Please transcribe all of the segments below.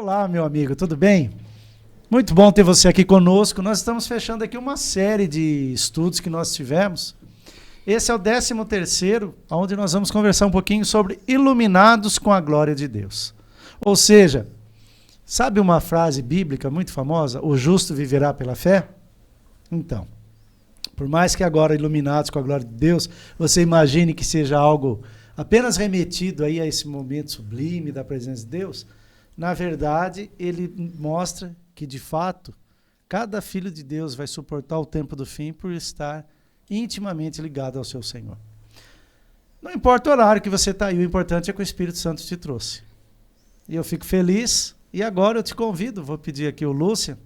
Olá, meu amigo, tudo bem? Muito bom ter você aqui conosco. Nós estamos fechando aqui uma série de estudos que nós tivemos. Esse é o 13º, onde nós vamos conversar um pouquinho sobre iluminados com a glória de Deus. Ou seja, sabe uma frase bíblica muito famosa? O justo viverá pela fé? Então, por mais que agora iluminados com a glória de Deus, você imagine que seja algo apenas remetido aí a esse momento sublime da presença de Deus, na verdade, ele mostra que, de fato, cada filho de Deus vai suportar o tempo do fim por estar intimamente ligado ao seu Senhor. Não importa o horário que você está aí, o importante é que o Espírito Santo te trouxe. E eu fico feliz, e agora eu te convido, vou pedir aqui o Lúcio,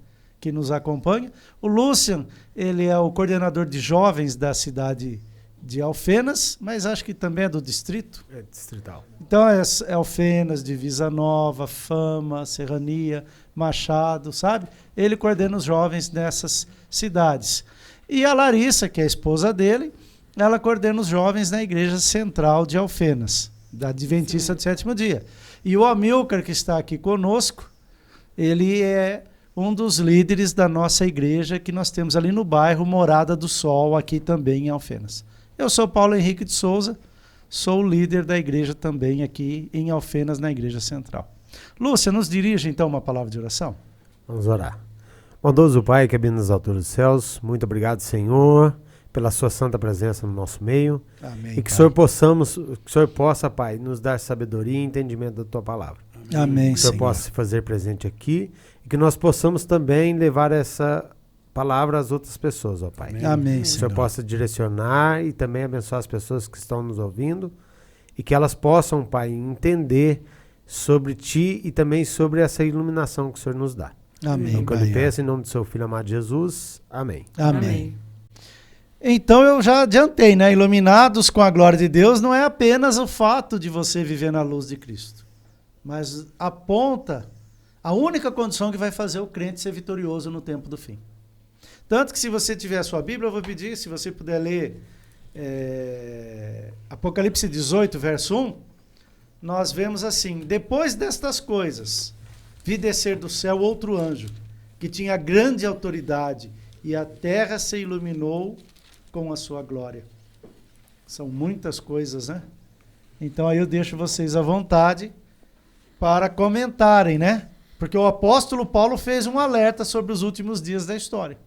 que nos acompanha. O Lúcio, ele é o coordenador de jovens da cidade de Alfenas, mas acho que também é do distrito. É distrital. Então é Alfenas, Divisa Nova, Fama, Serrania, Machado, sabe? Ele coordena os jovens nessas cidades. E a Larissa, que é a esposa dele, ela coordena os jovens na Igreja Central de Alfenas, da Adventista do Sétimo Dia. E o Amilcar, que está aqui conosco, ele é um dos líderes da nossa igreja que nós temos ali no bairro Morada do Sol, aqui também em Alfenas. Eu sou Paulo Henrique de Souza, sou o líder da igreja também aqui em Alfenas, na Igreja Central. Lúcia, nos dirige então uma palavra de oração? Vamos orar. Bondoso Pai, que habita nas alturas dos céus, muito obrigado, Senhor, pela sua santa presença no nosso meio. Amém, e que o Senhor possa, Pai, nos dar sabedoria e entendimento da tua palavra. Amém, que o Senhor possa se fazer presente aqui e que nós possamos também levar essa palavra às outras pessoas, ó Pai. Amém, que o Senhor possa direcionar e também abençoar as pessoas que estão nos ouvindo e que elas possam, Pai, entender sobre Ti e também sobre essa iluminação que o Senhor nos dá. Amém. Então, que eu lhe peço em nome do seu Filho amado Jesus. Amém. Amém. Então eu já adiantei, né? Iluminados com a glória de Deus não é apenas o fato de você viver na luz de Cristo, mas aponta a única condição que vai fazer o crente ser vitorioso no tempo do fim. Tanto que se você tiver a sua Bíblia, eu vou pedir, se você puder ler Apocalipse 18, verso 1, nós vemos assim: depois destas coisas, vi descer do céu outro anjo, que tinha grande autoridade, e a terra se iluminou com a sua glória. São muitas coisas, né? Então aí eu deixo vocês à vontade para comentarem, né? Porque o apóstolo Paulo fez um alerta sobre os últimos dias da história.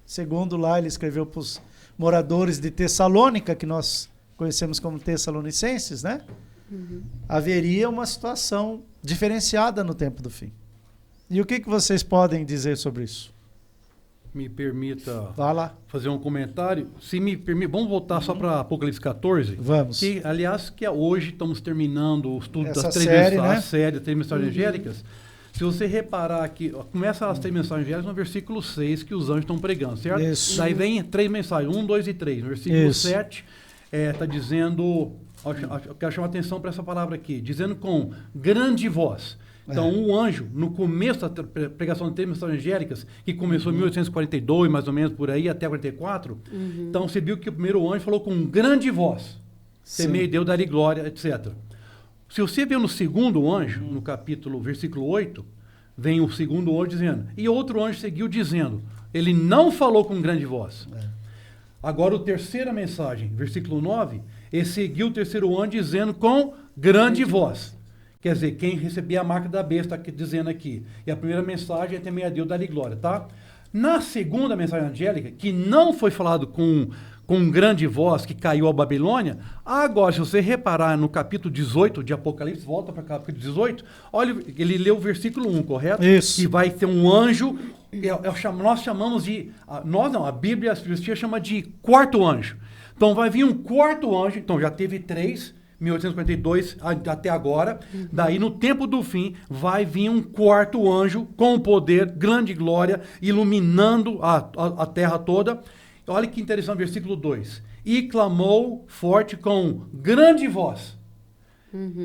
Segundo lá, ele escreveu para os moradores de Tessalônica, que nós conhecemos como tessalonicenses, né? Haveria uma situação diferenciada no tempo do fim. E o que vocês podem dizer sobre isso? Me permita fazer um comentário. Se me permite, vamos voltar só para Apocalipse 14? Vamos. Que, aliás, hoje estamos terminando o estudo das três mensagens angélicas. Se você reparar aqui, começa as três mensagens angélicas no versículo 6, que os anjos estão pregando, certo? Isso. Daí vem três mensagens, 1, 2 e 3. No versículo 7, está dizendo, eu quero chamar a atenção para essa palavra aqui, dizendo com grande voz. Então, um anjo, no começo da pregação de três mensagens angélicas, que começou em 1842, mais ou menos, por aí, até 44, então você viu que o primeiro anjo falou com grande voz, temei Deus, dar-lhe glória, etc. Se você vê no segundo anjo, no capítulo, versículo 8, vem o segundo anjo dizendo, e outro anjo seguiu dizendo, ele não falou com grande voz. Agora, a terceira mensagem, versículo 9, ele seguiu o terceiro anjo dizendo com grande voz. Quer dizer, quem recebia a marca da besta, está dizendo aqui. E a primeira mensagem é temer a Deus, dar-lhe glória, tá? Na segunda mensagem angélica, que não foi falado com grande voz, que caiu a Babilônia, agora, se você reparar no capítulo 18 de Apocalipse, volta para o capítulo 18, olha, ele leu o versículo 1, correto? Isso. Que vai ter um anjo, nós chamamos de, a Bíblia, a Escritura chama de quarto anjo. Então vai vir um quarto anjo, então já teve 3, 1842 até agora, daí no tempo do fim vai vir um quarto anjo com poder, grande glória, iluminando a terra toda. Olha que interessante, versículo 2. E clamou forte com grande voz.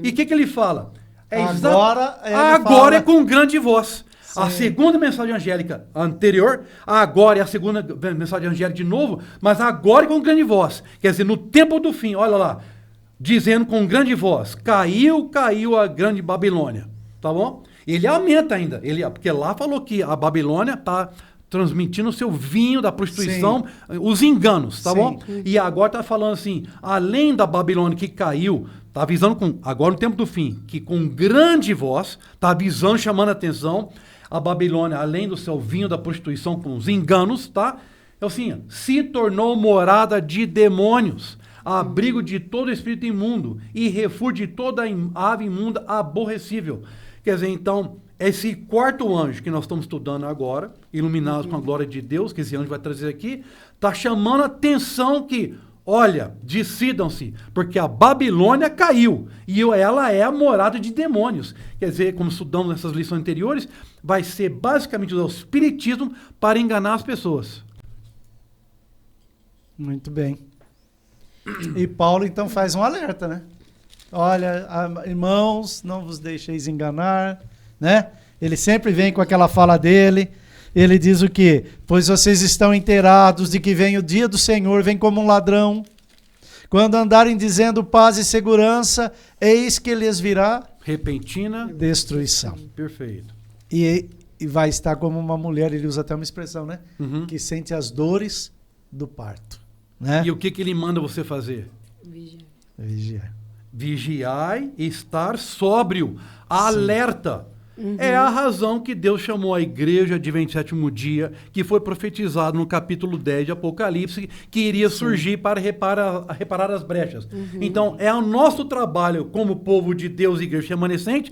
E o que ele fala? Agora é com grande voz. Sim. A segunda mensagem angélica anterior, agora é a segunda mensagem angélica de novo, mas agora é com grande voz. Quer dizer, no tempo do fim, olha lá, dizendo com grande voz, caiu a grande Babilônia. Tá bom? Ele aumenta ainda. Porque lá falou que a Babilônia está transmitindo o seu vinho da prostituição, os enganos, tá bom? E agora está falando assim, além da Babilônia que caiu, está avisando, agora no tempo do fim, que com grande voz, está avisando, chamando a atenção, a Babilônia, além do seu vinho da prostituição com os enganos, tá? É assim, se tornou morada de demônios, abrigo de todo espírito imundo e refúgio de toda ave imunda aborrecível. Quer dizer, então, esse quarto anjo que nós estamos estudando agora, iluminados com a glória de Deus, que esse anjo vai trazer aqui, está chamando a atenção que, olha, decidam-se, porque a Babilônia caiu e ela é a morada de demônios. Quer dizer, como estudamos nessas lições anteriores, vai ser basicamente o espiritismo para enganar as pessoas. Muito bem. E Paulo, então, faz um alerta, né? Olha, irmãos, não vos deixeis enganar, né? Ele sempre vem com aquela fala dele. Ele diz o quê? Pois vocês estão inteirados de que vem o dia do Senhor, vem como um ladrão. Quando andarem dizendo paz e segurança, eis que lhes virá repentina destruição. Perfeito. E vai estar como uma mulher, ele usa até uma expressão, né? Que sente as dores do parto. Né? E o que ele manda você fazer? Vigiar. Vigiai e estar sóbrio, alerta. É a razão que Deus chamou a igreja de 27º dia, que foi profetizado no capítulo 10 de Apocalipse, que iria surgir para reparar as brechas. Então, é o nosso trabalho como povo de Deus e igreja remanescente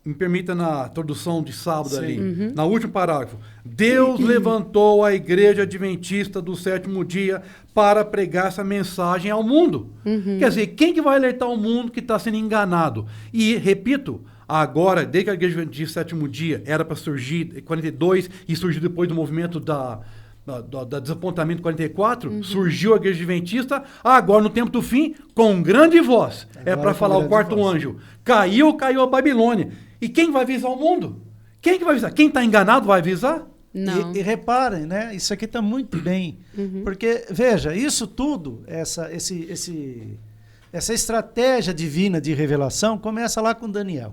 me permita na tradução de sábado ali, no último parágrafo. Deus levantou a igreja adventista do 7º dia para pregar essa mensagem ao mundo. Quer dizer, quem que vai alertar o mundo que está sendo enganado? E, repito, agora, desde que a igreja adventista do 7º dia era para surgir em 42 e surgiu depois do movimento da desapontamento 44, surgiu a igreja adventista, agora no tempo do fim, com grande voz. É para falar o quarto anjo. Caiu a Babilônia. E quem vai avisar o mundo? Quem que vai avisar? Quem está enganado vai avisar? Não. E reparem, né? Isso aqui está muito bem. Porque, veja, isso tudo, essa estratégia divina de revelação começa lá com Daniel.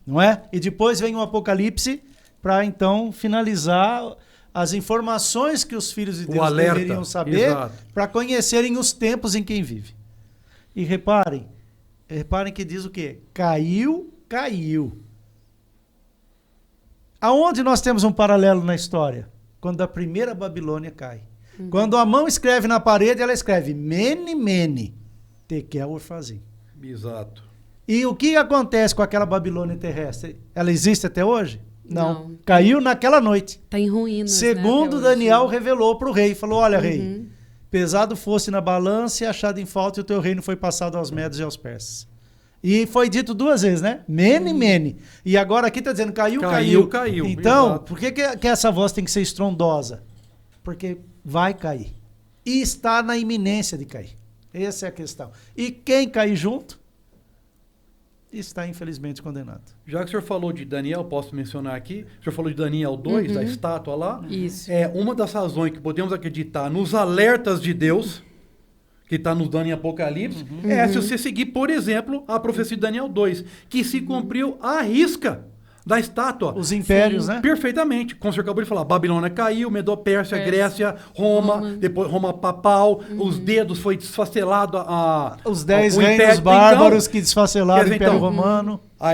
Não é? E depois vem o Apocalipse para, então, finalizar as informações que os filhos de Deus deveriam saber para conhecerem os tempos em que vive. E reparem que diz o quê? Caiu. Aonde nós temos um paralelo na história? Quando a primeira Babilônia cai. Quando a mão escreve na parede, ela escreve Mene, Mene, Tekel, Upharsin. Exato. E o que acontece com aquela Babilônia terrestre? Ela existe até hoje? Não. Caiu naquela noite. Está em ruínas. Segundo Daniel revelou para o rei. Falou, olha, rei, pesado fosse na balança e achado em falta, e o teu reino foi passado aos medos e aos persas. E foi dito 2 vezes, né? Mene, Mene. E agora aqui está dizendo caiu. Então, exato. Por que essa voz tem que ser estrondosa? Porque vai cair. E está na iminência de cair. Essa é a questão. E quem cair junto está infelizmente condenado. Já que o senhor falou de Daniel, posso mencionar aqui, o senhor falou de Daniel 2, da estátua lá. Isso. É uma das razões que podemos acreditar nos alertas de Deus, que está nos dando em Apocalipse, se você seguir, por exemplo, a profecia de Daniel 2, que se cumpriu à risca da estátua. Os impérios, né? Perfeitamente. Como o senhor acabou de falar, Babilônia caiu, Medo-Pérsia, Grécia, Roma, depois Roma papal, os dedos foi desfacelado os 10 reinos bárbaros que desfacelaram o Império Romano. A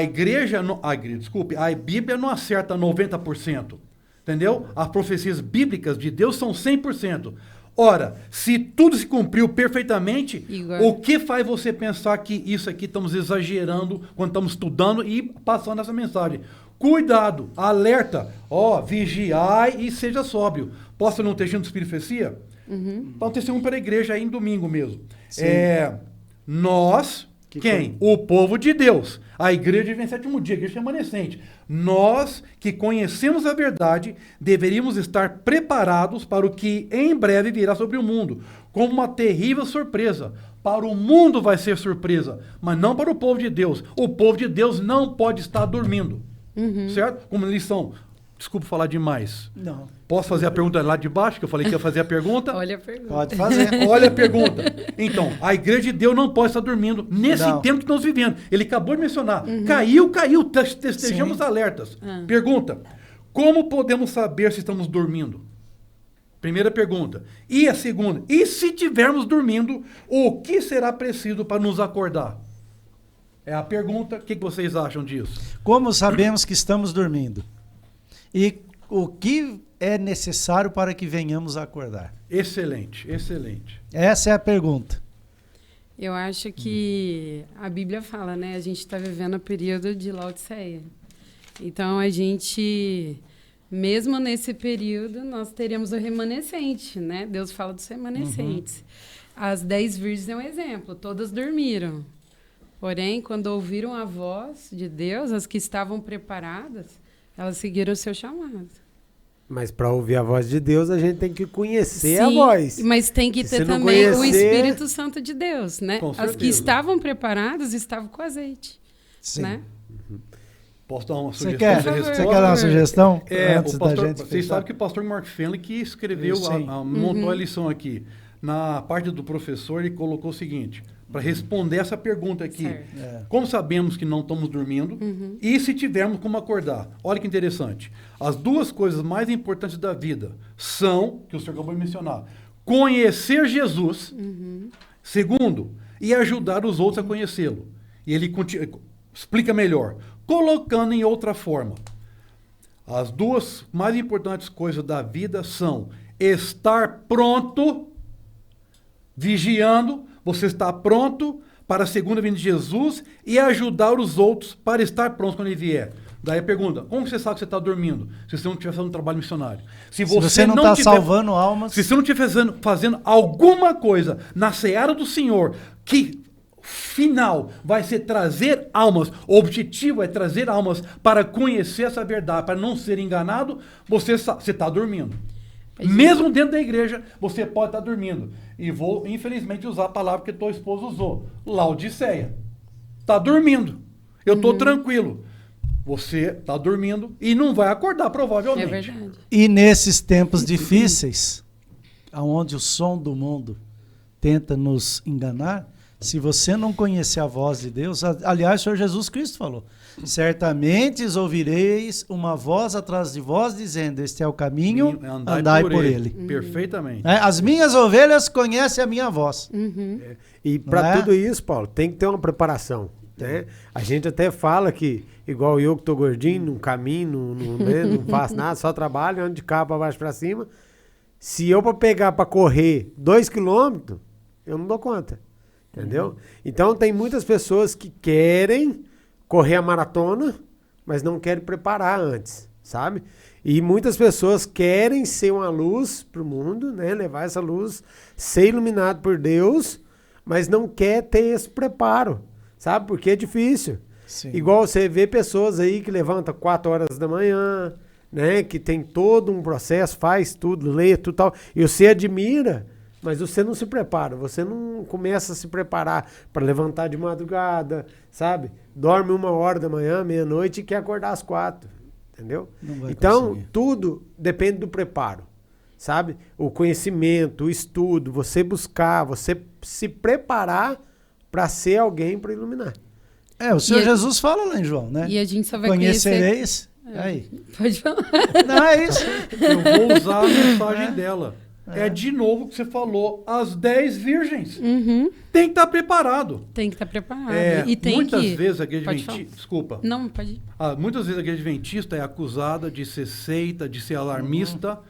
Bíblia não acerta 90%, entendeu? As profecias bíblicas de Deus são 100%. Ora, se tudo se cumpriu perfeitamente, o que faz você pensar que isso aqui estamos exagerando quando estamos estudando e passando essa mensagem? Cuidado, alerta, vigiai e seja sóbrio. Posso ler um textinho do Espírito Profecia? Então, testemunho para a igreja aí em domingo mesmo. Nós, quem? O povo de Deus. A igreja de 27º dia, a igreja remanescente. Nós que conhecemos a verdade, deveríamos estar preparados para o que em breve virá sobre o mundo, como uma terrível surpresa. Para o mundo vai ser surpresa, mas não para o povo de Deus. O povo de Deus não pode estar dormindo, certo? Como lição, Desculpa falar demais. Não. Posso fazer a pergunta lá de baixo, que eu falei que ia fazer a pergunta? Olha a pergunta. Pode fazer. Olha a pergunta. Então, a igreja de Deus não pode estar dormindo nesse tempo que estamos vivendo. Ele acabou de mencionar. Caiu, estejamos alertas. Pergunta, como podemos saber se estamos dormindo? Primeira pergunta. E a segunda, e se estivermos dormindo, o que será preciso para nos acordar? É a pergunta, o que vocês acham disso? Como sabemos que estamos dormindo? E o que é necessário para que venhamos a acordar? Excelente, excelente. Essa é a pergunta. Eu acho que a Bíblia fala, né? A gente está vivendo o período de Laodiceia. Então, a gente, mesmo nesse período, nós teremos o remanescente, né? Deus fala dos remanescentes. As 10 virgens é um exemplo, todas dormiram. Porém, quando ouviram a voz de Deus, as que estavam preparadas, elas seguiram o seu chamado. Mas para ouvir a voz de Deus, a gente tem que conhecer Sim, a voz. mas tem que ter também o Espírito Santo de Deus, né? As que estavam preparadas estavam com azeite. Sim. Né? Posso dar uma Você sugestão? quer dar uma sugestão? Antes da gente vocês sabem que o pastor Mark Fenley que escreveu, montou a lição aqui. Na parte do professor, ele colocou o seguinte, para responder essa pergunta aqui. Como sabemos que não estamos dormindo e se tivermos como acordar? Olha que interessante. As duas coisas mais importantes da vida são, que o senhor acabou de mencionar, conhecer Jesus, segundo, e ajudar os outros a conhecê-lo. E ele explica melhor, colocando em outra forma. As duas mais importantes coisas da vida são estar pronto, vigiando, você está pronto para a segunda vinda de Jesus e ajudar os outros para estar prontos quando ele vier. Daí a pergunta, como você sabe que você está dormindo? Se você não estiver fazendo um trabalho missionário. Se você não está salvando almas. Se você não estiver fazendo alguma coisa na seara do Senhor, que final vai ser trazer almas, o objetivo é trazer almas para conhecer essa verdade, para não ser enganado, você está dormindo. Mesmo dentro da igreja, você pode estar dormindo. E vou, infelizmente, usar a palavra que tua esposa usou. Laodiceia. Está dormindo. Eu estou tranquilo. Você está dormindo e não vai acordar, provavelmente. É verdade. E nesses tempos difíceis, onde o som do mundo tenta nos enganar, se você não conhecer a voz de Deus, aliás, o Senhor Jesus Cristo falou, certamente ouvireis uma voz atrás de vós dizendo, este é o caminho, andai por ele. Perfeitamente. As minhas ovelhas conhecem a minha voz. E para tudo isso, Paulo, tem que ter uma preparação. Né? A gente até fala que, igual eu que estou gordinho, não caminho, não faço nada, só trabalho, ando de carro para baixo para cima. Se eu para pegar para correr 2 quilômetros, eu não dou conta. Entendeu? Então tem muitas pessoas que querem correr a maratona, mas não querem preparar antes, sabe? E muitas pessoas querem ser uma luz para o mundo, né? Levar essa luz, ser iluminado por Deus, mas não quer ter esse preparo, sabe? Porque é difícil. Sim. Igual você vê pessoas aí que levantam 4 horas da manhã, né? Que tem todo um processo, faz tudo, lê tudo tal, e você admira. Mas você não se prepara, você não começa a se preparar para levantar de madrugada, sabe? Dorme 1 hora da manhã, meia-noite e quer acordar às 4, entendeu? Então, conseguir. Tudo depende do preparo, sabe? O conhecimento, o estudo, você buscar, você se preparar para ser alguém para iluminar. O Senhor Jesus fala lá em João, né? E a gente só vai conhecereis. Aí. Pode falar. Não, é isso. Eu vou usar a mensagem dela. É de novo o que você falou, as 10 virgens. Tem que estar preparado. Tem que estar preparado. E tem muitas que... vezes a igreja adventista... Desculpa. Não, pode ir. Muitas vezes a igreja adventista é acusada de ser seita, de ser alarmista.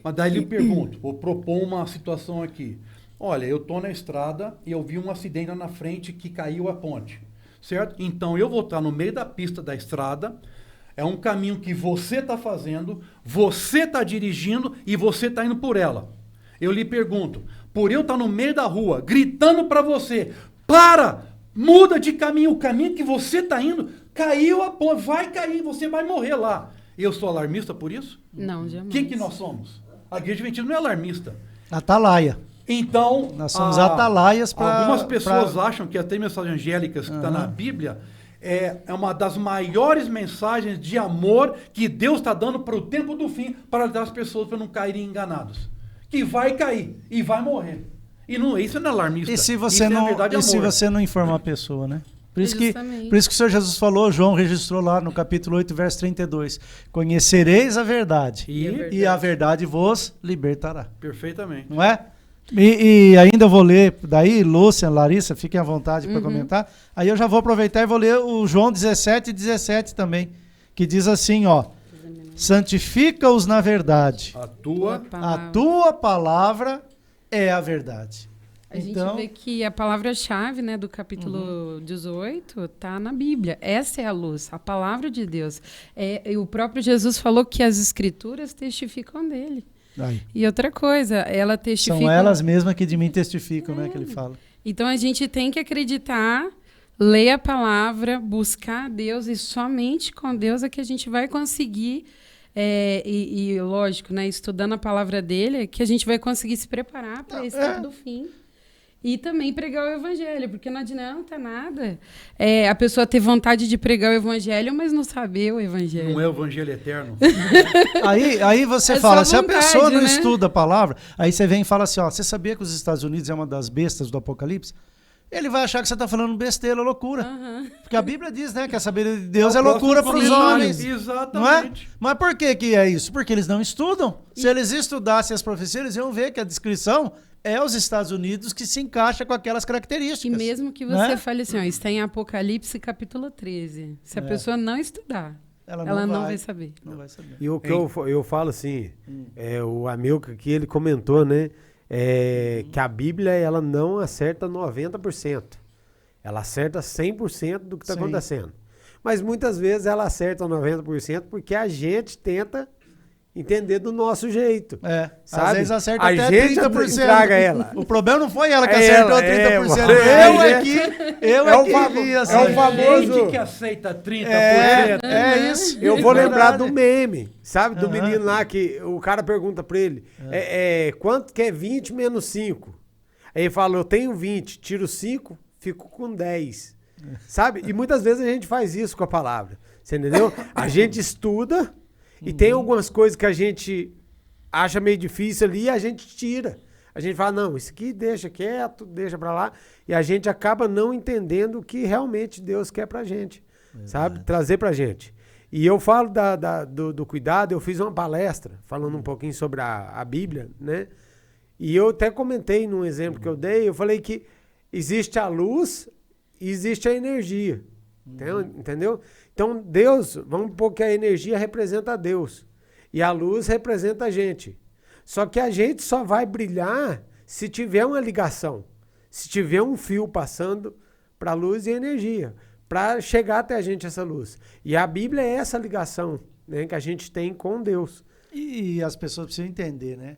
Mas daí lhe pergunto, vou propor uma situação aqui. Olha, eu estou na estrada e eu vi um acidente lá na frente que caiu a ponte. Certo? Então eu vou estar no meio da pista da estrada. É um caminho que você está fazendo, você está dirigindo e você está indo por ela. Eu lhe pergunto, por eu estar no meio da rua, gritando para você, para, muda de caminho, o caminho que você está indo, caiu a ponte, vai cair, você vai morrer lá. Eu sou alarmista por isso? Não, jamais. Quem que nós somos? A igreja adventista não é alarmista. Atalaia. Então, nós somos atalaias para... Algumas pessoas acham que até mensagens angélicas que está na Bíblia é uma das maiores mensagens de amor que Deus está dando para o tempo do fim, para dar as pessoas para não caírem enganados. Que vai cair e vai morrer. E não, isso não é alarmista. E se você, você não informar a pessoa, né? Por isso que o Senhor Jesus falou, João registrou lá no capítulo 8, verso 32. Conhecereis a verdade, e a verdade vos libertará. Perfeitamente. Não é? E ainda eu vou ler, daí, Lúcia, Larissa, fiquem à vontade para comentar. Aí eu já vou aproveitar e vou ler o João 17 também, que diz assim, ó. Santifica-os na verdade. A tua palavra é a verdade. A gente vê que a palavra-chave, né, do capítulo 18 está na Bíblia. Essa é a luz, a palavra de Deus. E o próprio Jesus falou que as escrituras testificam dele. Ai. E outra coisa, ela testifica... São elas mesmas que de mim testificam, né, que ele fala. Então a gente tem que acreditar, ler a palavra, buscar a Deus, e somente com Deus é que a gente vai conseguir... lógico, né, estudando a palavra dele, é que a gente vai conseguir se preparar para esse tempo do fim. E também pregar o evangelho, porque não adianta nada a pessoa ter vontade de pregar o evangelho, mas não saber o evangelho. Não é o evangelho eterno. aí você fala, se a pessoa não estuda a palavra, aí você vem e fala assim, ó, você sabia que os Estados Unidos é uma das bestas do Apocalipse? Ele vai achar que você está falando besteira, loucura. Porque a Bíblia diz, né, que a sabedoria de Deus é loucura para os homens. Exatamente. Não é? Mas por que é isso? Porque eles não estudam. Se eles estudassem as profecias, eles iam ver que a descrição é os Estados Unidos que se encaixa com aquelas características. E mesmo que você fale assim, ó, está em Apocalipse capítulo 13. Se a pessoa não estudar, ela não vai saber. Não vai saber. E o que eu falo assim, o Amilcar que ele comentou, né? Que a Bíblia ela não acerta 90%. Ela acerta 100% do que está acontecendo. Mas muitas vezes ela acerta 90% porque a gente tenta entender do nosso jeito. Sabe? Às vezes acerta a até gente 30%. Traga ela. O problema não foi ela que acertou 30%. Eu vi assim. É o famoso... gente que aceita 30%. É isso. Eu vou lembrar do meme, sabe? Do menino lá que o cara pergunta pra ele, quanto que é 20 menos 5? Aí ele fala, eu tenho 20, tiro 5, fico com 10. Sabe? E muitas vezes a gente faz isso com a palavra. Você entendeu? A gente estuda e tem algumas coisas que a gente acha meio difícil ali e a gente tira. A gente fala, não, isso aqui deixa quieto, deixa pra lá. E a gente acaba não entendendo o que realmente Deus quer pra gente. Sabe? Trazer pra gente. E eu falo do cuidado, eu fiz uma palestra falando um pouquinho sobre a Bíblia, né? E eu até comentei num exemplo que eu dei, eu falei que existe a luz e existe a energia. Entendeu? Então, Deus, vamos supor que a energia representa a Deus. E a luz representa a gente. Só que a gente só vai brilhar se tiver uma ligação. Se tiver um fio passando para a luz e energia. Para chegar até a gente essa luz. E a Bíblia é essa ligação, né, que a gente tem com Deus. E as pessoas precisam entender, né?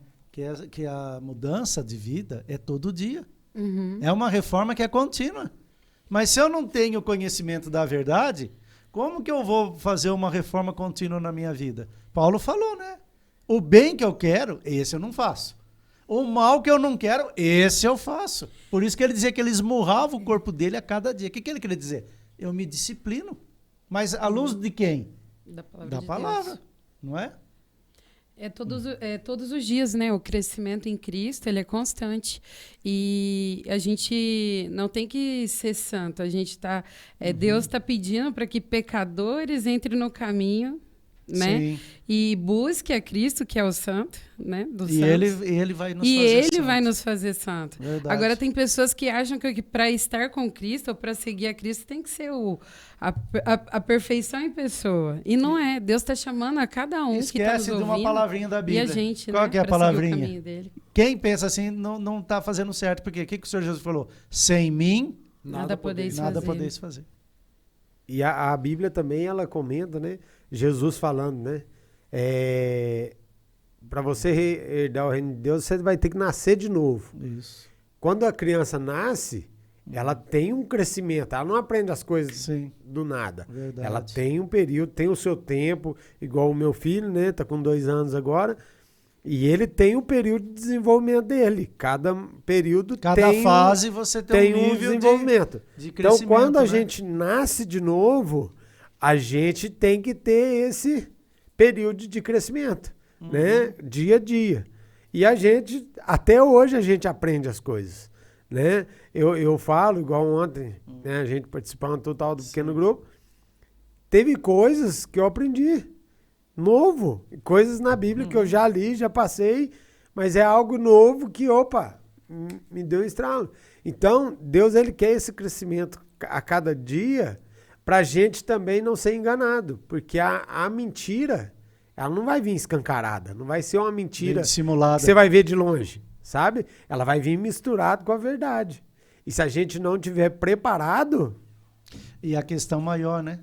Que a mudança de vida é todo dia. É uma reforma que é contínua. Mas se eu não tenho conhecimento da verdade, como que eu vou fazer uma reforma contínua na minha vida? Paulo falou, né? O bem que eu quero, esse eu não faço. O mal que eu não quero, esse eu faço. Por isso que ele dizia que ele esmurrava o corpo dele a cada dia. O que ele queria dizer? Eu me disciplino. Mas à luz de quem? Da palavra. Não é? Todos os dias, né? O crescimento em Cristo, ele é constante. E a gente não tem que ser santo. A gente Deus está pedindo para que pecadores entrem no caminho, né? Sim. E busque a Cristo, que é o santo, né? Ele vai nos fazer santo. E ele vai nos fazer santo. Verdade. Agora, tem pessoas que acham que para estar com Cristo ou para seguir a Cristo tem que ser a perfeição em pessoa. E não é. Deus está chamando a cada um que está nos ouvindo. Esquece de uma palavrinha da Bíblia. E a gente, qual que é a palavrinha? Dele. Quem pensa assim não está fazendo certo. Porque o que o Senhor Jesus falou? Sem mim, nada podeis fazer. E a Bíblia também, ela comenta, né? Jesus falando, né? Para você herdar o reino de Deus, você vai ter que nascer de novo. Isso. Quando a criança nasce, ela tem um crescimento. Ela não aprende as coisas do nada. Verdade. Ela tem um período, tem o seu tempo. Igual o meu filho, né? Tá com 2 anos agora. E ele tem um período de desenvolvimento dele. Cada período Cada tem fase você tem um nível desenvolvimento. de Então, crescimento. quando a né? gente nasce de novo, a gente tem que ter esse período de crescimento, né? Dia a dia. E a gente, até hoje, a gente aprende as coisas, né? Eu falo, igual ontem, né? A gente participando total do pequeno grupo, teve coisas que eu aprendi novo, coisas na Bíblia que eu já li, já passei, mas é algo novo que, opa, me deu um estralo. Então, Deus, ele quer esse crescimento a cada dia pra gente também não ser enganado, porque a mentira, ela não vai vir escancarada, não vai ser uma mentira dissimulada. que você vai ver de longe, sabe? Ela vai vir misturada com a verdade. E se a gente não tiver preparado... E a questão maior, né?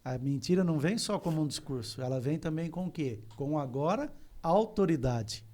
A mentira não vem só como um discurso, ela vem também com o quê? Com agora a autoridade.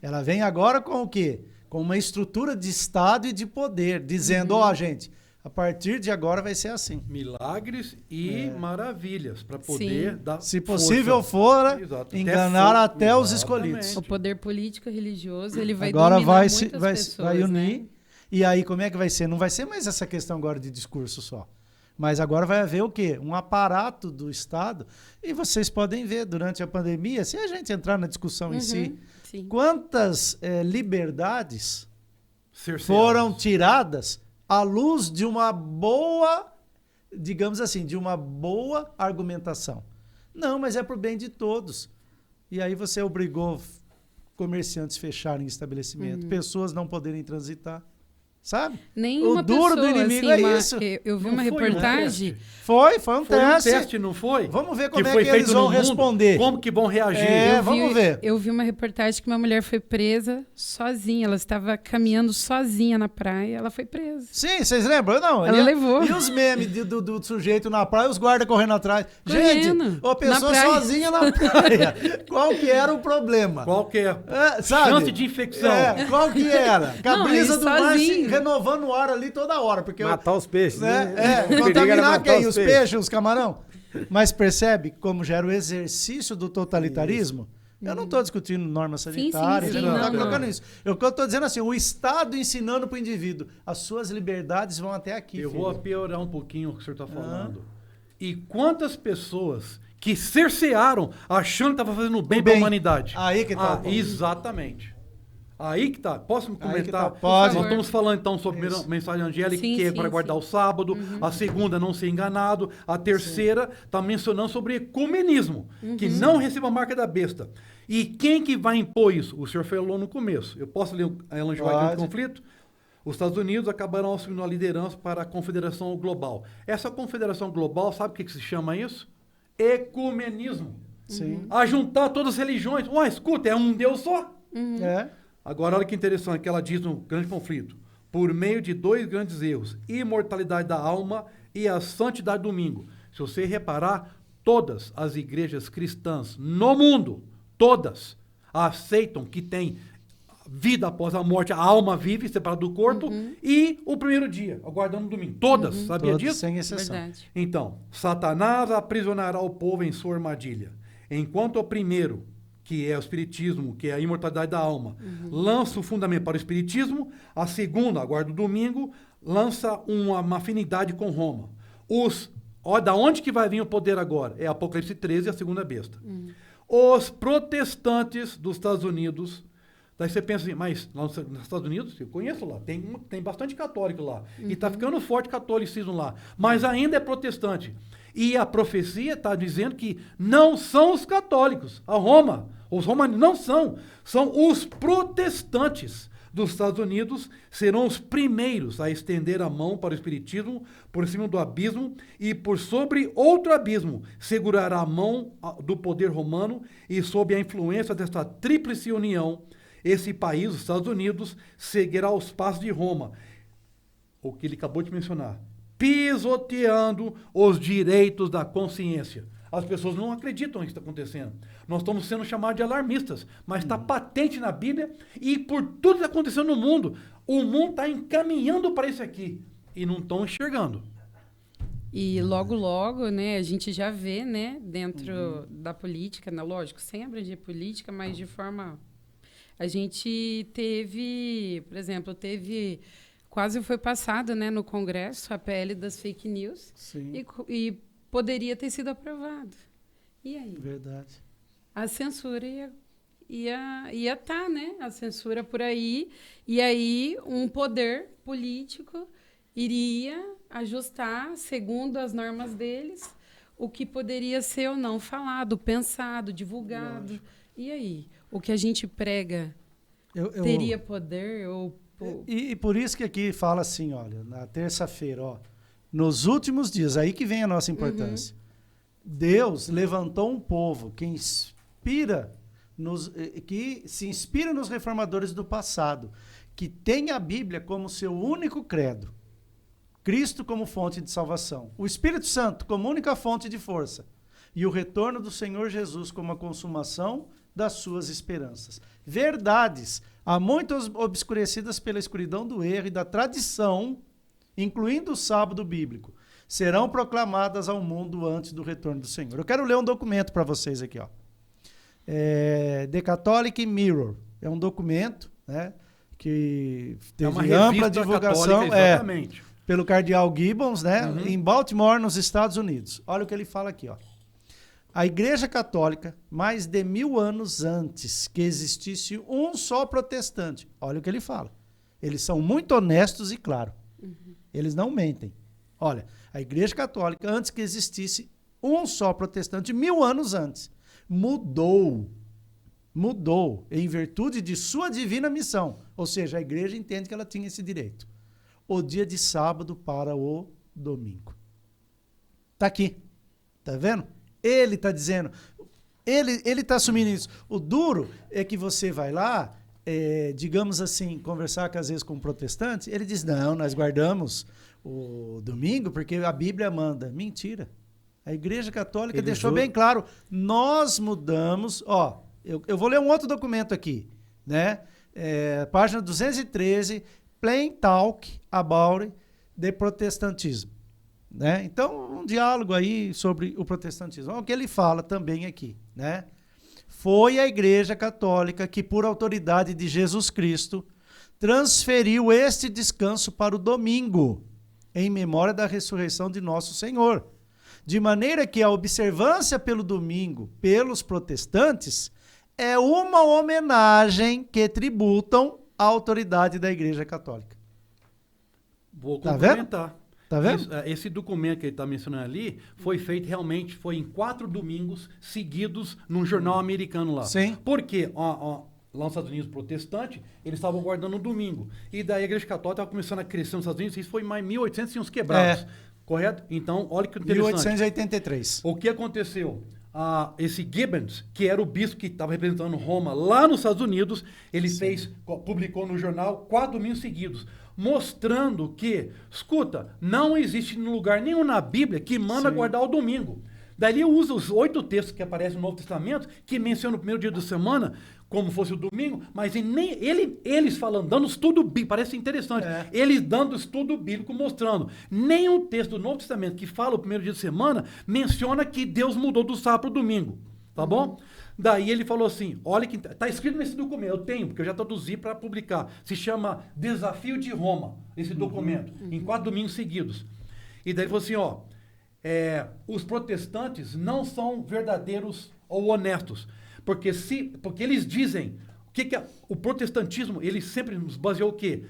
Ela vem agora com o quê? Com uma estrutura de Estado e de poder, dizendo, ó, gente, a partir de agora vai ser assim. Milagres e maravilhas para poder dar Se possível força. for, Exato. enganar até os Exatamente. escolhidos. O poder político e religioso, ele vai Agora dominar vai, muitas vai pessoas, unir. né? E aí, como é que vai ser? Não vai ser mais essa questão agora de discurso só. Mas agora vai haver o quê? Um aparato do Estado. E vocês podem ver, durante a pandemia, se a gente entrar na discussão em si, Sim. quantas liberdades Cerceados. foram tiradas à luz de uma boa, digamos assim, de uma boa argumentação. Não, mas é para o bem de todos. E aí você obrigou comerciantes a fecharem estabelecimento, pessoas não poderem transitar. Sabe? Nenhuma o duro pessoa, do inimigo assim, é isso. Eu vi Não uma foi um reportagem. teste. Foi um Foi um teste. teste, não foi? Vamos ver como é foi que eles feito vão no mundo. responder. Como que vão reagir? É, vamos ver. Eu vi uma reportagem que uma mulher foi presa sozinha. Ela estava caminhando sozinha na praia. Ela foi presa. Sim, vocês lembram? Não, Ela levou. E os memes do sujeito na praia, os guardas correndo atrás. Correndo, Gente, a pessoa na praia. sozinha na praia. Qual que era o problema? Qual que é? Sabe? Chance de infecção. Qual que era? Com a Não, brisa ele do mar se sozinho. renovando o ar ali toda hora. Porque Matar os peixes, né? né? O perigo era Contaminar matar quem? Os peixes, os camarão? Mas percebe como já era o exercício do totalitarismo? Eu não estou discutindo normas sanitárias, sim, eu não não, estou colocando não. isso. Eu estou dizendo assim, o Estado ensinando para o indivíduo, as suas liberdades vão até aqui, Eu filho. vou piorar um pouquinho o que o senhor está falando. E quantas pessoas que cercearam achando que estava fazendo bem para a humanidade? Aí que tá. Exatamente. Aí que tá. Posso me Aí que comentar? tá. Pode. Nós estamos falando então sobre a primeira mensagem angélica, Sim, que é sim, para guardar sim. o sábado. A segunda, não ser enganado. A terceira está mencionando sobre ecumenismo, que não receba a marca da besta. E quem que vai impor isso? O senhor falou no começo. Eu posso ler a Ellen G. White Pode. do conflito? Os Estados Unidos acabarão assumindo a liderança para a Confederação Global. Essa Confederação Global, sabe o que se chama isso? Ecumenismo. Sim. A juntar todas as religiões. Ué, escuta, é um Deus só. É. Agora, olha que interessante que ela diz no Grande Conflito. Por meio de dois grandes erros, imortalidade da alma e a santidade do domingo. Se você reparar, todas as igrejas cristãs no mundo, todas, aceitam que tem vida após a morte, a alma vive, separada do corpo, e o primeiro dia, aguardando o domingo. Todas, sabia Todos, disso? sem exceção. Verdade. Então, Satanás aprisionará o povo em sua armadilha. Enquanto o primeiro, que é o espiritismo, que é a imortalidade da alma, lança o fundamento para o espiritismo, a segunda, aguarda o domingo, lança uma afinidade com Roma. Da onde que vai vir o poder agora? É Apocalipse 13, a segunda besta. Os protestantes dos Estados Unidos. Daí você pensa assim, mas lá nos Estados Unidos, eu conheço lá, tem bastante católico lá. E está ficando forte o catolicismo lá. Mas ainda é protestante. E a profecia está dizendo que não são os católicos, a Roma, os romanos não são. São os protestantes dos Estados Unidos, serão os primeiros a estender a mão para o espiritismo por cima do abismo e por sobre outro abismo segurará a mão do poder romano e sob a influência desta tríplice união, esse país, os Estados Unidos, seguirá os passos de Roma, o que ele acabou de mencionar, pisoteando os direitos da consciência. As pessoas não acreditam que isso está acontecendo. Nós estamos sendo chamados de alarmistas, mas está patente na Bíblia e por tudo que está acontecendo no mundo, o mundo está encaminhando para isso aqui e não estão enxergando. E logo, né, a gente já vê, né, dentro da política, né, lógico, sem abranger política, mas de forma... A gente teve, por exemplo, quase foi passado, né, no Congresso a PL das fake news. Sim. E poderia ter sido aprovado. E aí? Verdade. A censura ia estar, né? A censura por aí. E aí um poder político iria ajustar, segundo as normas deles, o que poderia ser ou não falado, pensado, divulgado. Lógico. E aí? O que a gente prega teria poder? E por isso que aqui fala assim, olha, na terça-feira, ó, nos últimos dias, aí que vem a nossa importância. Deus levantou um povo que se inspira nos reformadores do passado, que tem a Bíblia como seu único credo, Cristo como fonte de salvação, o Espírito Santo como única fonte de força e o retorno do Senhor Jesus como a consumação das suas esperanças. Verdades, há muitas obscurecidas pela escuridão do erro e da tradição, incluindo o sábado bíblico, serão proclamadas ao mundo antes do retorno do Senhor. Eu quero ler um documento para vocês aqui, ó. The Catholic Mirror. É um documento, né, que teve ampla divulgação pelo cardeal Gibbons, né, em Baltimore, nos Estados Unidos. Olha o que ele fala aqui, ó. A Igreja Católica, mais de 1000 anos antes que existisse um só protestante. Olha o que ele fala. Eles são muito honestos e claros. Eles não mentem. Olha, a Igreja Católica, antes que existisse um só protestante, 1000 anos antes, mudou em virtude de sua divina missão. Ou seja, a igreja entende que ela tinha esse direito. O dia de sábado para o domingo. Está aqui. Está vendo? Ele está dizendo, ele está assumindo isso. O duro é que você vai lá, digamos assim, conversar às vezes com um protestante, ele diz, não, nós guardamos o domingo porque a Bíblia manda. Mentira. A Igreja Católica deixou bem claro, nós mudamos, ó, eu vou ler um outro documento aqui, né? Página 213, Plain Talk About the Protestantism. Né? Então, um diálogo aí sobre o protestantismo. O que ele fala também aqui, né? Foi a Igreja Católica que, por autoridade de Jesus Cristo, transferiu este descanso para o domingo, em memória da ressurreição de nosso Senhor. De maneira que a observância pelo domingo pelos protestantes é uma homenagem que tributam à autoridade da Igreja Católica. Vou complementar. Tá vendo? Esse documento que ele está mencionando ali foi feito realmente, foi em 4 domingos seguidos num jornal americano lá. Sim. Porque lá nos Estados Unidos, protestante, eles estavam guardando o domingo. E daí a Igreja Católica estava começando a crescer nos Estados Unidos, isso foi em 1800 e uns quebrados. Correto? Então, olha que interessante. 1883. O que aconteceu? Esse Gibbons, que era o bispo que estava representando Roma lá nos Estados Unidos, ele publicou no jornal 4 domingos seguidos, mostrando que, escuta, não existe lugar nenhum na Bíblia que manda guardar o domingo. Daí ele usa os 8 textos que aparecem no Novo Testamento, que mencionam o primeiro dia da semana, como fosse o domingo, mas eles falando, dando estudo bíblico, parece interessante, eles dando estudo bíblico, mostrando, nenhum texto do Novo Testamento que fala o primeiro dia de semana, menciona que Deus mudou do sábado para o domingo, tá bom? Daí ele falou assim, olha que está escrito nesse documento, eu tenho, porque eu já traduzi para publicar, se chama Desafio de Roma, esse documento, em 4 domingos seguidos. E daí ele falou assim, ó, os protestantes não são verdadeiros ou honestos, porque eles dizem, o protestantismo, ele sempre nos baseou o quê?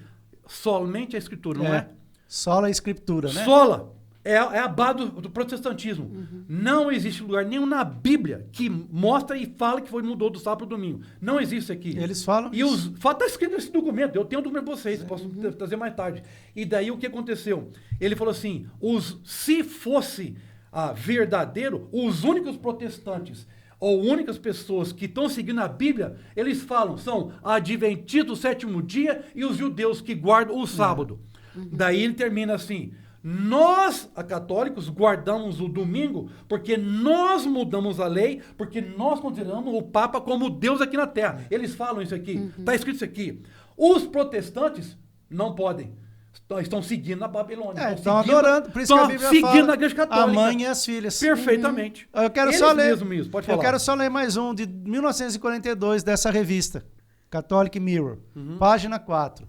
Somente a Escritura, não é? Sola a Escritura, né? Sola. É a base do protestantismo. Não existe lugar nenhum na Bíblia que mostra e fala que mudou do sábado para o domingo. Não existe aqui. Eles falam isso. Está escrito nesse documento. Eu tenho um documento para vocês, posso trazer mais tarde. E daí o que aconteceu? Ele falou assim, se fosse verdadeiro, os únicos protestantes ou únicas pessoas que estão seguindo a Bíblia, eles falam, são adventistas do 7º dia e os judeus que guardam o sábado. Daí ele termina assim, nós, católicos, guardamos o domingo porque nós mudamos a lei, porque nós consideramos o Papa como Deus aqui na Terra. Eles falam isso aqui, está escrito isso aqui. Os protestantes não podem. estão seguindo a Babilônia. Estão adorando, por isso que a Bíblia seguindo fala a Igreja Católica. a mãe e as filhas. Perfeitamente. Eu quero Eles só ler. mesmo isso, pode falar. Eu quero só ler mais um de 1942 dessa revista, Catholic Mirror, página 4.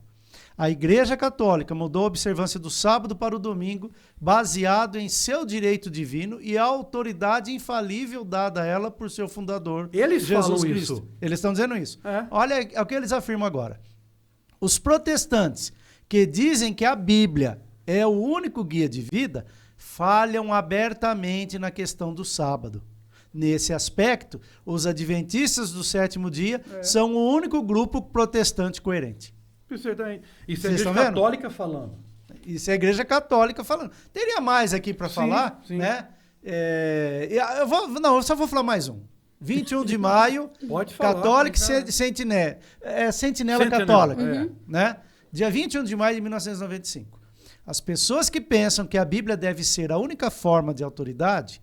A Igreja Católica mudou a observância do sábado para o domingo, baseado em seu direito divino e a autoridade infalível dada a ela por seu fundador, Eles Jesus falam Cristo. isso. Eles estão dizendo isso. É. Olha o que eles afirmam agora. Os protestantes que dizem que a Bíblia é o único guia de vida falham abertamente na questão do sábado. Nesse aspecto, os adventistas do sétimo dia são o único grupo protestante coerente. Isso é a Vocês Igreja estão vendo? Católica falando. Isso é a Igreja Católica falando. Teria mais aqui para falar, sim. né? Eu só vou falar mais um. 21 de maio, Pode falar, Católica mas Sentinela, Sentinela Sentinela, Católica, né? Dia 21 de maio de 1995. As pessoas que pensam que a Bíblia deve ser a única forma de autoridade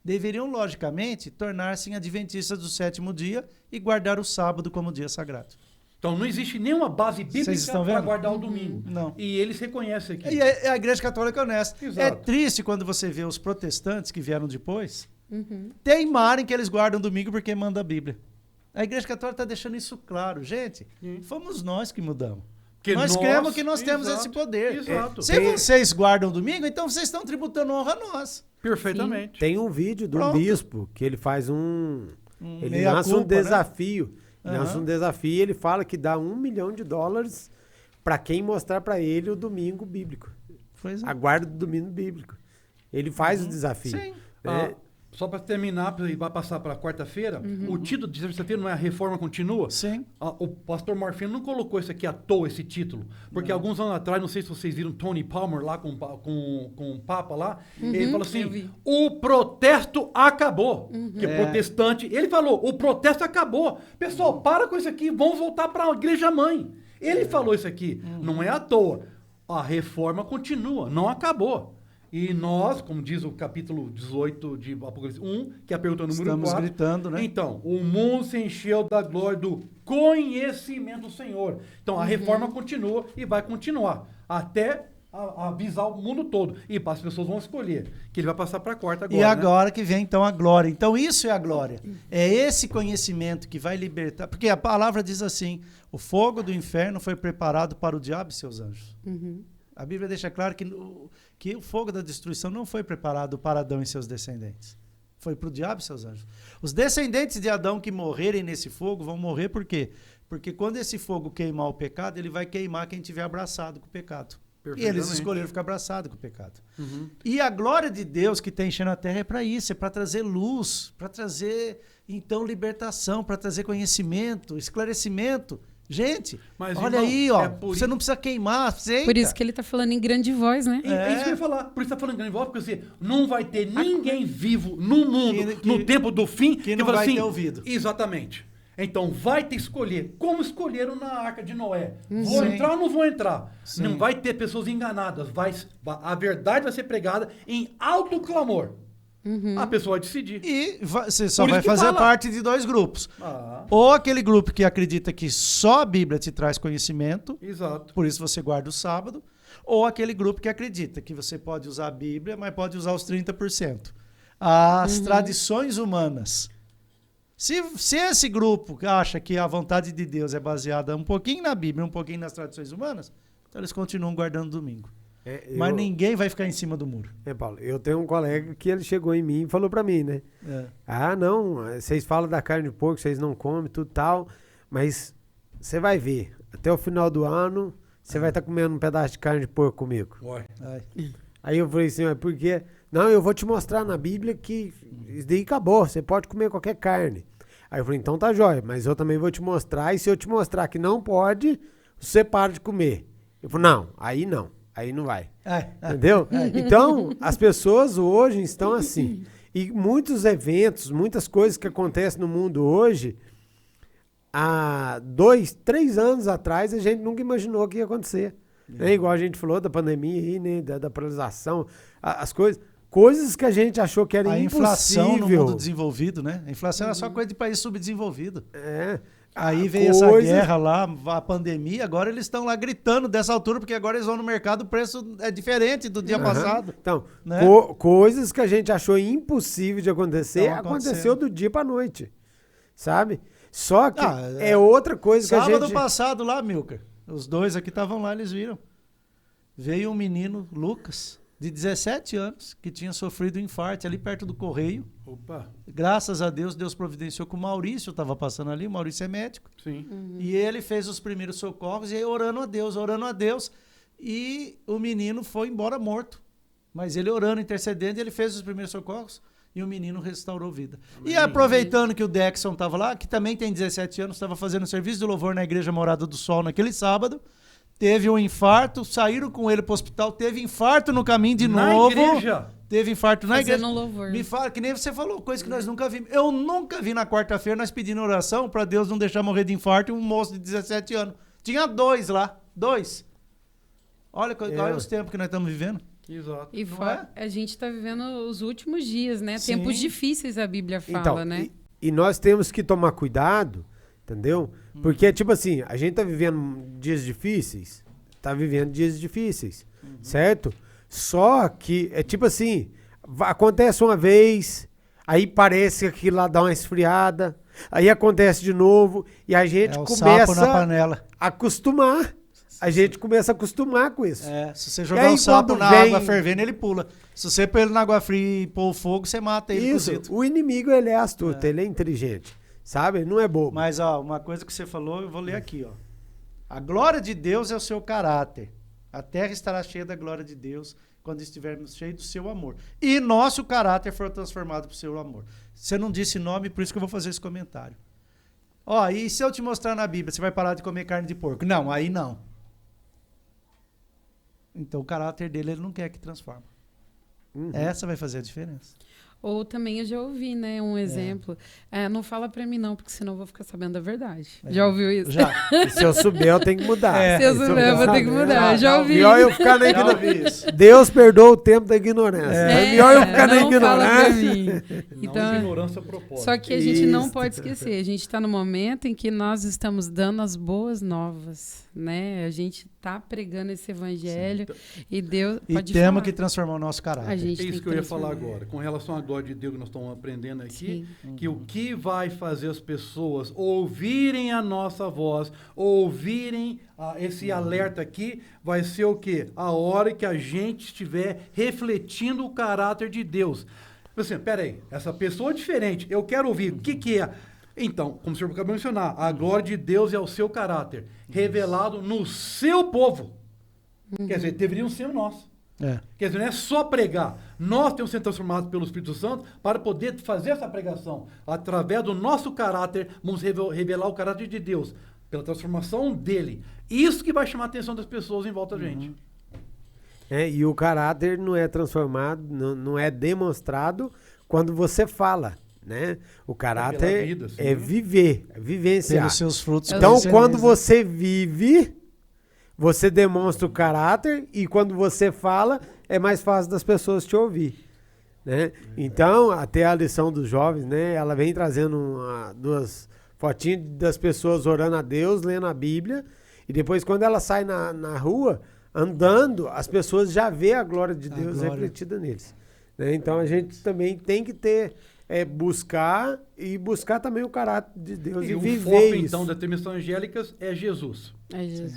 deveriam, logicamente, tornar-se adventistas do sétimo dia e guardar o sábado como dia sagrado. Então não existe nenhuma base Vocês bíblica estão para vendo? guardar o domingo. Não. E eles reconhecem aqui. E a Igreja Católica é honesta. Exato. É triste quando você vê os protestantes que vieram depois teimarem que eles guardam domingo porque manda a Bíblia. A Igreja Católica está deixando isso claro. Gente, fomos nós que mudamos. Porque nós cremos que nós exato, temos esse poder. Exato. Se vocês guardam domingo, então vocês estão tributando honra a nós. Perfeitamente. Tem um vídeo de um Pronto. bispo que ele faz ele meia lança culpa, um desafio. né? Ele lança um desafio e ele fala que dá $1 milhão para quem mostrar para ele o domingo bíblico. Pois é. A guarda do domingo bíblico. Ele faz o desafio. Sim. né? Só para terminar, e vai passar para quarta-feira, o título de terça-feira não é a Reforma Continua? Sim. O pastor Morfino não colocou isso aqui à toa, esse título. Porque alguns anos atrás, não sei se vocês viram Tony Palmer lá com o Papa lá, ele falou eu assim, vi. o protesto acabou. Que é protestante. Ele falou, o protesto acabou. Pessoal, para com isso aqui, vamos voltar para a igreja mãe. Ele falou isso aqui, não é à toa. A reforma continua, não acabou. E nós, como diz o capítulo 18 de Apocalipse 1, que é a pergunta número 4. Estamos gritando, né? Então, o mundo se encheu da glória do conhecimento do Senhor. Então, a reforma continua e vai continuar até avisar o mundo todo. E as pessoas vão escolher, que ele vai passar para a quarta agora. E agora que vem, então, a glória. Então, isso é a glória. É esse conhecimento que vai libertar. Porque a palavra diz assim, o fogo do inferno foi preparado para o diabo e seus anjos. A Bíblia deixa claro que o fogo da destruição não foi preparado para Adão e seus descendentes. Foi para o diabo e seus anjos. Os descendentes de Adão que morrerem nesse fogo vão morrer por quê? Porque quando esse fogo queimar o pecado, ele vai queimar quem tiver abraçado com o pecado. E eles escolheram ficar abraçados com o pecado. E a glória de Deus que está enchendo a terra é para isso, é para trazer luz, para trazer, então, libertação, para trazer conhecimento, esclarecimento. Gente, mas, olha irmão, aí, ó, você não precisa queimar, aceita. Por isso que ele está falando em grande voz, né? É isso que eu ia falar. Por isso está falando em grande voz, porque assim, não vai ter ninguém vivo no mundo, no tempo do fim, que não fala vai assim, ter ouvido. Exatamente. Então vai ter que escolher, como escolheram na Arca de Noé. Vou Sim. entrar ou não vou entrar? Sim. Não vai ter pessoas enganadas. A verdade vai ser pregada em alto clamor. A pessoa vai decidir. E você só Por isso vai que fazer fala. parte de dois grupos. Ah, Ou aquele grupo que acredita que só a Bíblia te traz conhecimento, exato. por isso você guarda o sábado, ou aquele grupo que acredita que você pode usar a Bíblia, mas pode usar os 30%. As tradições humanas. Se esse grupo acha que a vontade de Deus é baseada um pouquinho na Bíblia, um pouquinho nas tradições humanas, então eles continuam guardando o domingo. Mas ninguém vai ficar em cima do muro. Paulo, eu tenho um colega que ele chegou em mim e falou pra mim, né? Ah, não, vocês falam da carne de porco, vocês não comem, tudo tal, mas você vai ver, até o final do ano, você vai estar comendo um pedaço de carne de porco comigo. Aí eu falei assim, por quê? Não, eu vou te mostrar na Bíblia que isso daí acabou, você pode comer qualquer carne. Aí eu falei, então tá jóia, mas eu também vou te mostrar, e se eu te mostrar que não pode, você para de comer. Eu falei, não, aí não vai. Entendeu? Então, as pessoas hoje estão assim. E muitos eventos, muitas coisas que acontecem no mundo hoje, há 2, 3 anos atrás, a gente nunca imaginou que ia acontecer. Igual a gente falou da pandemia aí, né? Da paralisação, as coisas que a gente achou que era impossível. A inflação no mundo desenvolvido, né? A inflação era só coisa de país subdesenvolvido. Aí veio essa guerra lá, a pandemia, agora eles estão lá gritando dessa altura, porque agora eles vão no mercado, o preço é diferente do dia passado. Então, né? Coisas que a gente achou impossível de acontecer, aconteceu do dia pra noite, sabe? Só que é outra coisa que a gente... Sábado passado lá, Milker, os dois aqui estavam lá, eles viram. Veio um menino, Lucas, de 17 anos, que tinha sofrido um infarto ali perto do Correio. Opa. Graças a Deus, Deus providenciou que o Maurício estava passando ali, o Maurício é médico. Sim. E ele fez os primeiros socorros e aí orando a Deus. E o menino foi embora morto. Mas ele orando, intercedendo, ele fez os primeiros socorros e o menino restaurou vida. Amém. E aproveitando que o Dexon estava lá, que também tem 17 anos, estava fazendo serviço de louvor na Igreja Morada do Sol naquele sábado, teve um infarto, saíram com ele para o hospital, teve infarto no caminho de novo. Na igreja? Teve infarto na igreja. Louvor. Me fala, que nem você falou, coisa que nós nunca vimos. Eu nunca vi na quarta-feira nós pedindo oração para Deus não deixar morrer de infarto um moço de 17 anos. Tinha 2 lá, 2. Olha os tempos que nós estamos vivendo. Exato. E a gente está vivendo os últimos dias, né? Sim. Tempos difíceis, a Bíblia fala, então, né? E nós temos que tomar cuidado, entendeu? Porque, tipo assim, a gente tá vivendo dias difíceis, certo? Só que, é tipo assim, acontece uma vez, aí parece que aquilo lá dá uma esfriada, aí acontece de novo, e a gente começa na panela. a acostumar. A gente começa a acostumar com isso. Se você jogar um sapo na água fervendo, ele pula. Se você pôr ele na água fria e pôr o fogo, você mata ele cozido. O inimigo, ele é astuto, ele é inteligente, sabe? Não é bobo. Mas, uma coisa que você falou, eu vou ler aqui, A glória de Deus é o seu caráter. A terra estará cheia da glória de Deus quando estivermos cheios do seu amor. E nosso caráter for transformado por seu amor. Você não disse nome, por isso que eu vou fazer esse comentário. E se eu te mostrar na Bíblia, você vai parar de comer carne de porco? Não, aí não. Então o caráter dele, ele não quer que transforme. Essa vai fazer a diferença. Ou também eu já ouvi, né, um exemplo. Não fala pra mim não, porque senão eu vou ficar sabendo a verdade. Já ouviu isso? Já. E se eu souber, eu tenho que mudar. Se eu souber, eu vou ter que mudar. Já ouvi. Melhor eu ficar na ignorância. Deus perdoa o tempo da ignorância. Melhor eu ficar na ignorância. Então, ignorância propósito. Só que a gente não pode esquecer. A gente está no momento em que nós estamos dando as boas novas, né? A gente está pregando esse evangelho. Sim. E Deus pode temos que transformar o nosso caráter. É isso que eu ia falar agora. Com relação à glória de Deus que nós estamos aprendendo aqui, que o que vai fazer as pessoas ouvirem a nossa voz, ouvirem esse alerta aqui, vai ser o quê? A hora que a gente estiver refletindo o caráter de Deus. Assim, peraí, essa pessoa é diferente, eu quero ouvir, o que é? Então, como o senhor acabou de mencionar, a glória de Deus é o seu caráter, revelado no seu povo. Quer dizer, deveriam ser o nosso. Quer dizer, não é só pregar. Nós temos sido transformados pelo Espírito Santo para poder fazer essa pregação. Através do nosso caráter, vamos revelar o caráter de Deus, pela transformação dele. Isso que vai chamar a atenção das pessoas em volta da gente. E o caráter não é transformado, não é demonstrado quando você fala, né? O caráter é viver, é vivenciar. Pelos seus frutos. Então, quando você vive, você demonstra o caráter, e quando você fala, é mais fácil das pessoas te ouvir, né? Então, até a lição dos jovens, né? Ela vem trazendo 2 fotinhas das pessoas orando a Deus, lendo a Bíblia, e depois, quando ela sai na rua, andando, as pessoas já vê a glória de Deus refletida neles, né? Então, a gente também tem que buscar também o caráter de Deus e viver foco, isso. Então, das missões angélicas é Jesus.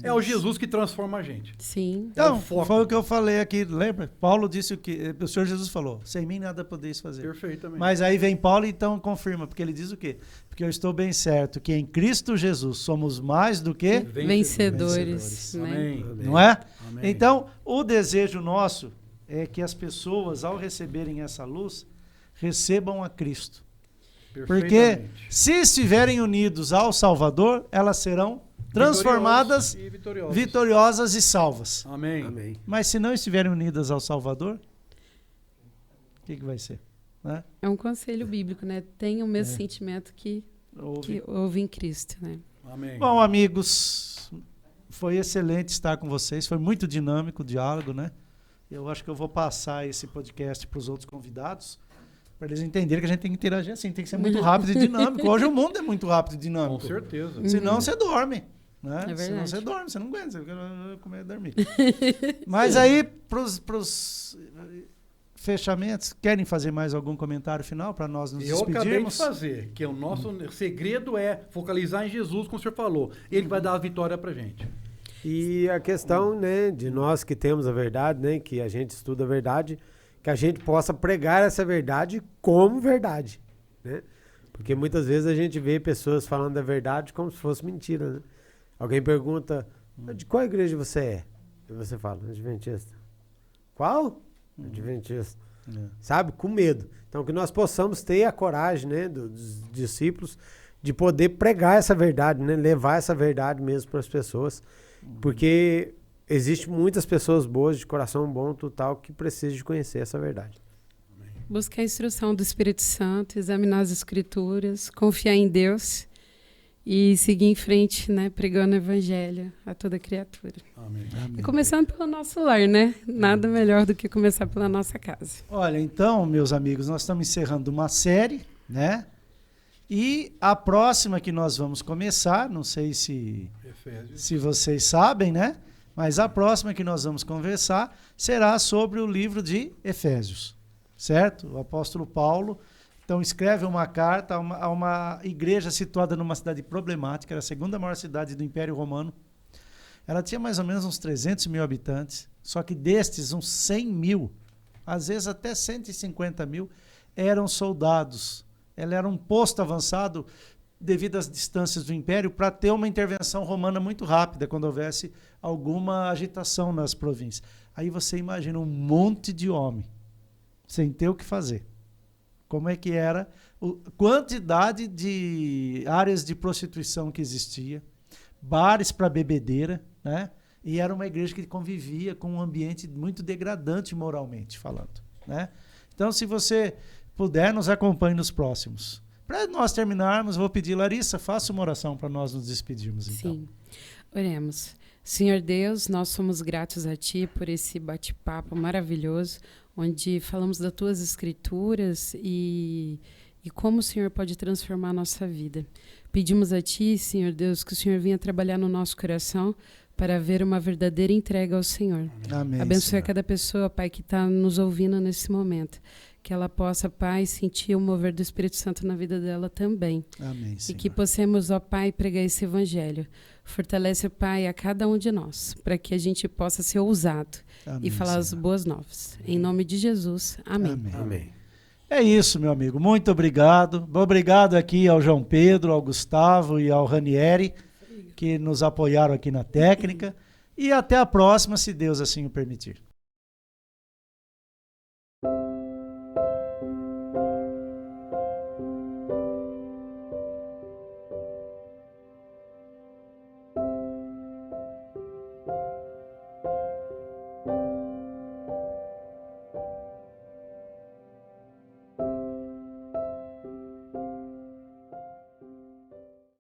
É o Jesus que transforma a gente. Sim. Então, foi o que eu falei aqui, lembra? Paulo disse o Senhor Jesus falou, sem mim nada podeis fazer. Perfeitamente. Mas aí vem Paulo e então confirma, porque ele diz o quê? Porque eu estou bem certo que em Cristo Jesus somos mais do que vencedores. Né? Amém. Não é? Amém. Então, o desejo nosso é que as pessoas, ao receberem essa luz, recebam a Cristo. Porque se estiverem unidos ao Salvador, elas serão transformadas, vitoriosas e salvas. Amém. Mas se não estiverem unidas ao Salvador, o que vai ser? Né? É um conselho bíblico, né? Tem o mesmo sentimento que houve em Cristo, né? Amém. Bom, amigos, foi excelente estar com vocês. Foi muito dinâmico o diálogo, né? Eu acho que eu vou passar esse podcast para os outros convidados, Para eles entenderem que a gente tem que interagir assim, tem que ser muito rápido e dinâmico. Hoje o mundo é muito rápido e dinâmico. Com certeza. Senão você dorme. Né? É Senão verdade. você dorme, você não aguenta, você fica comer e dormir. Mas aí, pros fechamentos, querem fazer mais algum comentário final para nós nos Eu despedirmos? acabei de fazer, que o nosso segredo é focalizar em Jesus, como o senhor falou. Ele vai dar a vitória pra gente. E a questão, né, de nós que temos a verdade, né, que a gente estuda a verdade, que a gente possa pregar essa verdade como verdade, né? Porque muitas vezes a gente vê pessoas falando da verdade como se fosse mentira, né? Alguém pergunta, de qual igreja você é? E você fala, Adventista. Qual? Adventista. Sabe? Com medo. Então, que nós possamos ter a coragem, né, dos discípulos de poder pregar essa verdade, né? Levar essa verdade mesmo para as pessoas. Porque existem muitas pessoas boas, de coração bom, total, que precisam de conhecer essa verdade. Buscar a instrução do Espírito Santo, examinar as Escrituras, confiar em Deus e seguir em frente, né, pregando o Evangelho a toda criatura. Amém. E começando pelo nosso lar, né? Nada melhor do que começar pela nossa casa. Olha, então, meus amigos, nós estamos encerrando uma série, né? E a próxima que nós vamos começar, não sei se vocês sabem, né? Mas a próxima que nós vamos conversar será sobre o livro de Efésios, certo? O apóstolo Paulo, então, escreve uma carta a uma igreja situada numa cidade problemática, era a segunda maior cidade do Império Romano. Ela tinha mais ou menos uns 300 mil habitantes, só que destes, uns 100 mil, às vezes até 150 mil, eram soldados. Ela era um posto avançado devido às distâncias do Império para ter uma intervenção romana muito rápida quando houvesse alguma agitação nas províncias. Aí você imagina um monte de homem sem ter o que fazer. Como é que era a quantidade de áreas de prostituição que existia, bares para bebedeira, né? E era uma igreja que convivia com um ambiente muito degradante moralmente falando, né? Então, se você puder, nos acompanhe nos próximos. Para nós terminarmos, vou pedir, Larissa, faça uma oração para nós nos despedirmos, então. Sim. Oremos. Senhor Deus, nós somos gratos a Ti por esse bate-papo maravilhoso, onde falamos das Tuas Escrituras e como o Senhor pode transformar a nossa vida. Pedimos a Ti, Senhor Deus, que o Senhor venha trabalhar no nosso coração para haver uma verdadeira entrega ao Senhor. Amém. Abençoe Senhor. a cada pessoa, Pai, que está nos ouvindo nesse momento. Que ela possa, Pai, sentir o mover do Espírito Santo na vida dela também. Amém, E Senhor. que possamos, ó Pai, pregar esse evangelho. Fortalece, Pai, a cada um de nós, para que a gente possa ser ousado Amém, e falar as Senhor. boas novas. Em nome de Jesus. Amém. Amém. Amém. É isso, meu amigo. Muito obrigado. Obrigado aqui ao João Pedro, ao Gustavo e ao Ranieri, que nos apoiaram aqui na técnica. E até a próxima, se Deus assim o permitir.